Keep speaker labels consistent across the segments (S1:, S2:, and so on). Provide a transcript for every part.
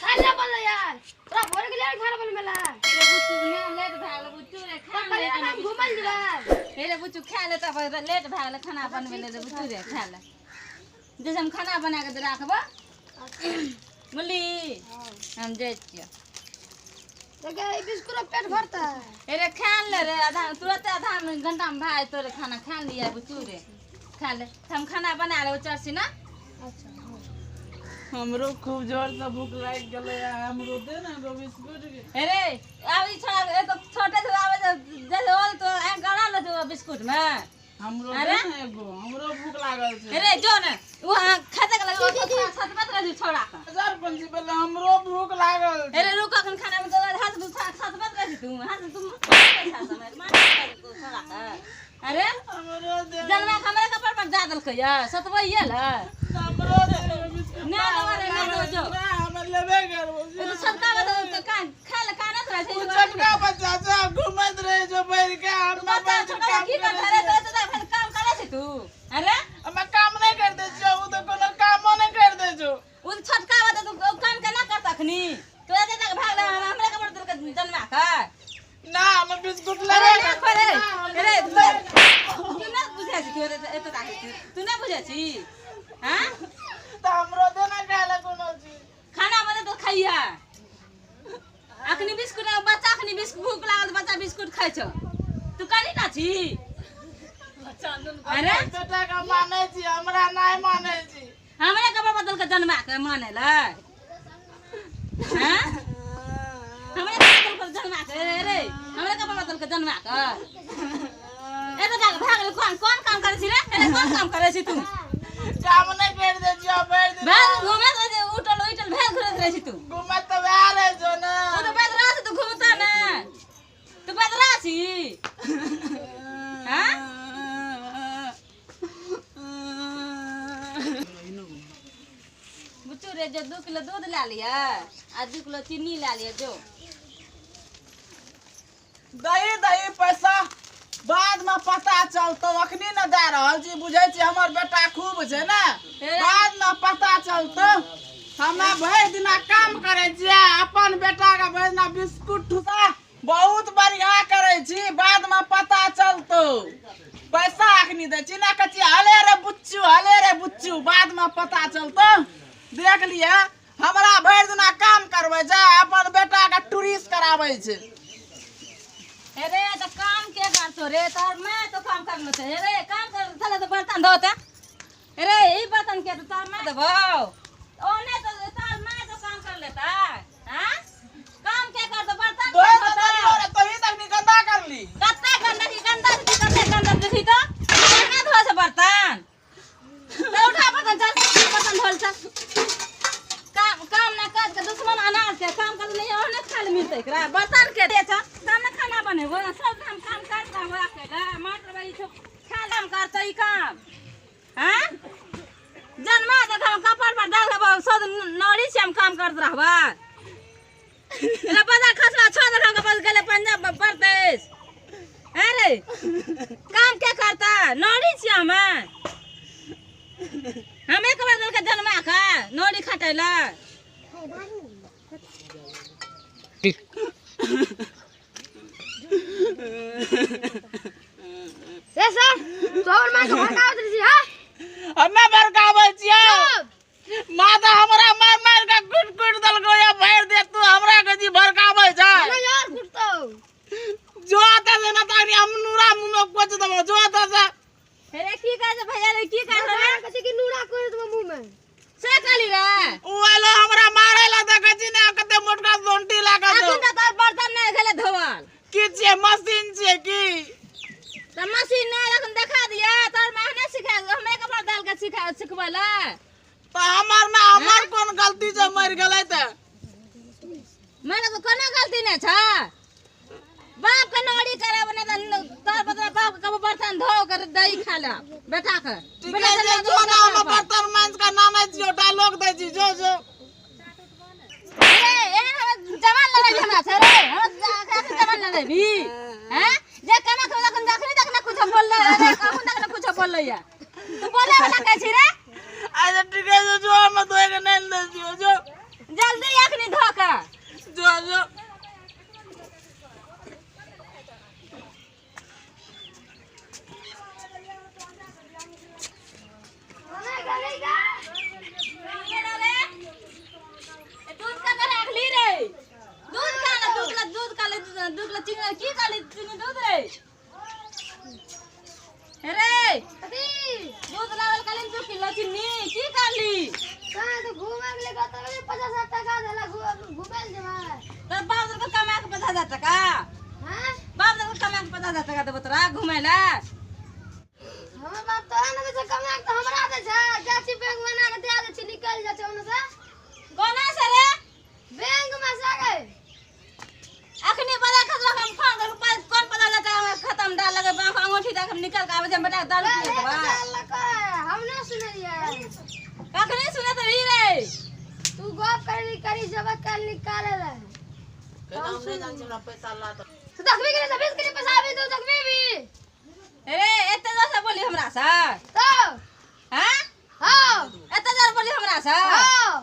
S1: खाना बनले यार तोरा भोर के लिए खाना बनले ला
S2: रे बुच्चू ने लेट भागल बुच्चू रे खाना ले
S1: हम घुमल जबा
S2: रे बुच्चू खा ले तब लेट भागल खाना बनबे ले बुच्चू रे खा ले जैसे हम खाना बना के राखबो बोली हम जाय छियै
S1: लगे ई बिस्कुट पेट भरता
S2: रे खा ले रे आधा तुरंत आधा घंटा में भाई तोरे खाना खा लिया बुच्चू रे खा ले हम खाना बना ले चरसी ना
S1: अच्छा
S3: हमरो खूब जोर से भूख लाग गेले हमरो दे ना एगो बिस्कुट के
S2: अरे अब ई छोड़ा ए तो छोटे से आवे जैसे होल तो ए गड़ा ले दो बिस्कुट में
S3: हमरो दे ना एगो हमरो भूख लागल छै
S2: अरे जो ने वहां खाते के लगे छत मत रही छोड़ा का
S3: हजार पंची पहले हमरो भूख लागल छै
S2: अरे रुक अखन खाना में तो हाथ छत मत रही तू हाथ तुम पैसा समय मार तू छोड़ा का अरे
S3: हमरो दे
S2: जन्मा हमरे कपड़ पर जा दल कया सतवइए ल
S3: हमरो दे बिस्कुट
S2: ना रे ना दो जो
S3: ना हम लेबे करबो
S2: तो छटका में तो का खा ले काना रहे छै
S3: छटका बच्चा जा घुमत रहे जो बैठ के हम
S2: बच्चा छोटा की कर रे तो फिर काम करे छै तू अरे
S3: हम काम नहीं कर दे जो उ तो कोनो कामो नहीं कर दे जो
S2: उ छटका वाला तू काम केना करत अखनी तो एते तक भागला हमरे कपड़ तू जन्मा का
S3: ना हम बिस्कुट
S2: अरे
S3: लेबे
S2: ना करे अरे तू ना बुझै छी तू एते तक तू ना बुझै छी हां
S3: तो हमरो दे ना खाले कोनो चीज
S2: खाना बने तो खाइया अखनी बिस्कुट बच्चा अखनी बिस्कुट भूख लागल बच्चा बिस्कुट खाइ छ तू कानी ना छी अरे
S3: बेटा का माने छी हमरा नहीं माने छी
S2: हमरे कपड़ बदल के जन्मा के माने ल हैं हमरे कपड़ बदल के जन्मा के रे हमरे कपड़ बदल के जन्मा के एते तक भागल कौन काम करे छी रे एने कौन काम करे छी तू
S3: काम नहीं कर दे जो बैठ दे
S2: भाग घूमे तो उठल भाग घुरत रहे छी तू
S3: घुमत तो यार है जो ना
S2: तू तो बदरा से तू घूमता ना तू बदरा छी हां बुच्चू रे जो 2 किलो दूध ला लिया आ 2 किलो चीनी ला लिया जो
S3: दही पैसा बाद में पता चलतो अखनी न दे रहल छी बुझै छी हमर बेटा खूब छै ना बाद में पता चलतो हमें भरि दिना काम करे छी अपन बेटा के भरि दिना बिस्कुट ठुसा बहुत बढ़िया करे छी बाद में पता चलतो पैसा अखनी दे छी ना कची हले रे बुच्चू बाद में पता चलतो देख लिया हमरा भरि दिना काम करबै जा अपन बेटा के टूरिस्ट कराबै छै
S2: अरे तो काम के करतो रे तोर मैं तो काम करनो छे रे काम कर चले तो बर्तन धोते अरे ई बर्तन के तो तोर मैं देबो ओने तो तोर मैं तो काम कर लेता हां काम के कर तो बर्तन
S3: तो तो ही तक गंदा कर ली
S2: कत्ते गंदा की गंदा देखी तो मैं धो से बर्तन तो उठा बर्तन चल बर्तन धोल चल काम ना कर के दुश्मन अनाज के काम कर नहीं ओने खाली मिलते एकरा बर्तन के दे छ तब ना खाना बनेबो सब काम करता हो अकेला मात्र भाई सब खाना करते ई काम हां जन्मा त हम कपड़ पर डाल देबो सब नौरी से हम काम करत रहबा रे बाजार खसवा छोड़ दे हम बस गेले पंजाब प्रदेश अरे काम क्या करता नौरी से हम एक बार दल के जन्मा का नौरी खटेला
S1: ए सर तोर मां के भड़कावत रही हां
S3: हमें बरकाबै छियै माता हमरा मार के कुट दल गो या भर दे तू हमरा के जी भड़काबै जा
S1: अरे यार कुटतो
S3: जो आता से ना तानी हम नूरा मुंह कोच दबो जो आता से
S2: अरे की कह भैया रे की कह रे
S1: कसी की नूरा कोई तो मुंह में
S2: से काली रे
S3: उ वाला हमरा मारे ला देख छी ना कते मोटका सोंटी लागा दो
S2: अखन त बर्तन नहीं गेले धोवल
S3: की छे मशीन छे की
S2: त मशीन नहीं अखन देखा दिया तोर मां ने सिखा हमें कपड़ा डाल के सिखबला
S3: तो हमर में हमर कोन गलती से मर गेलै त
S2: मैंने तो कोनो गलती नहीं छ बाप के नौरी करे बने तोर बदला बाप के बर्तन धो कर दही खा ले बेटा के
S3: ठीक है जो ना हम बर्तन मांस का नाम है जो डायलॉग दे छी जो
S2: ए जवान लगे हमरा से रे हम जवान लगे भी हैं जे कना खोला कन देखनी देखना कुछ बोल ले रे कहूं देखना कुछ बोल ले या तू बोले वाला कैसी रे
S3: आज ठीक है जो हम तो एक नहीं दे दियो जो
S2: जल्दी अखनी
S1: 50,000 टका देला घुमेल जेबै
S2: तो बाप दादा कमा के 50,000 टका
S1: हैं
S2: बाप दादा कमा के 50,000 टका देबो तोरा घुमै ला
S1: हमर बाप तोरा न से कमा के हमरा दे छै जाची बैंक बना के दे दे छी निकल जा छै ओने से
S2: कोना से रे
S1: बैंक में से गए
S2: अखनी बड़ा खतरा हम फोन कर कौन 50,000 टका में खत्म डाल लगे बैंक अंगूठी तक हम निकल के आवे जे बेटा दारू पी लेबा
S1: हम नहीं सुनलिए
S2: कखनी सुने त रही रे
S1: तू गप करी जब कल निकाले ले
S3: हम नहीं जान हमरा पैसा ला तो
S1: तू देखबी के 20 के पैसा आबे तू देखबी भी
S2: रे एते जोर बोली हमरा से
S1: तो
S2: हैं
S1: हां
S2: एते जोर बोली हमरा से
S1: हां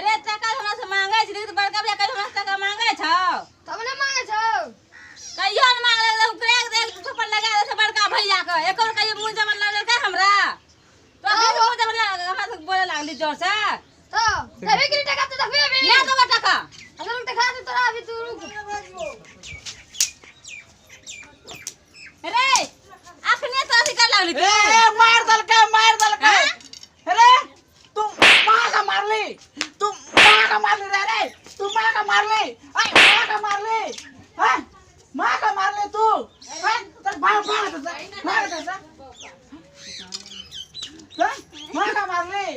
S2: रे टका हमरा से मांगे छी त बड़का भैया कहि हमरा से टका मांगे छौ
S1: तब ने मांगे छौ
S2: कहियो न मांगे ले क्रैक दे थप्पड़ लगा दे से बड़का भैया के एक और कहियो मुंह जमन लागल का हमरा तो अभी मुंह जमन हमरा से बोले लागली जोर से
S1: तो देखबी के टका तू देखबी अभी
S2: ले दो टका
S1: अगर उल्टे खा दे तोरा अभी तू रुक
S2: रे अखने तो अथी कर लागली
S3: ए मार दल के रे तू मां का मारली रे रे तू मां का मारली हैं मां का मारली तू हैं तक मार दे मां का मारली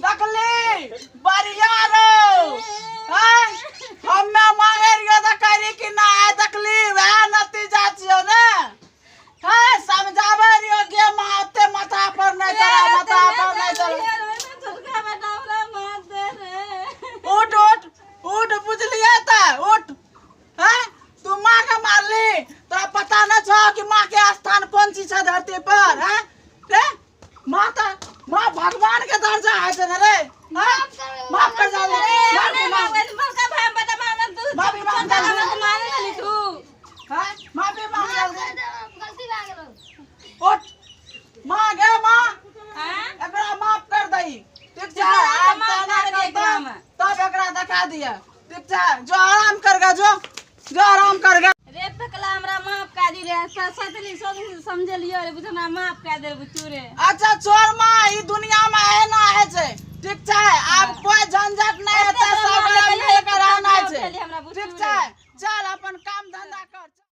S3: नकली बरियारो हैं हमें मांगे रियो त करी कि ना है तकलीफ है नतीजा छियो ने हैं समझावे रियो के माते माथा पर नहीं चला उठ बुझलिए त उठ हैं तू मां के मारली तोरा पता न छ कि मां के स्थान कौन चीज है धरती पर हैं रे माता मां भगवान के दर्जा है से रे माफ कर जा रे
S2: बड़का भाई बेटा मांगन तू
S3: माफी मांग जा
S2: माने ली तू
S3: हैं माफी मांग जा
S1: गलती भए गेलो
S3: उठ मां गे मां
S2: हैं
S3: एकरा माफ कर दई ठीक छै
S2: माफ
S3: आज
S2: कर
S3: ताना
S2: दे एकरा
S3: करता
S2: में।
S3: तब एकरा दिखा दिया ठीक छै जो आराम कर गे जो आराम कर गे
S2: रे पकला हमरा माफ कर दी रे सतली समझलियो रे बुझ हमरा माफ कर दे बुचू रे
S3: अच्छा छोड़ मां ई दुनिया में है ना है छै ठीक छै आब कोई झंझट नहीं हेतै सब मिल के रहना छै ठीक छै चल अपन काम धंधा कर।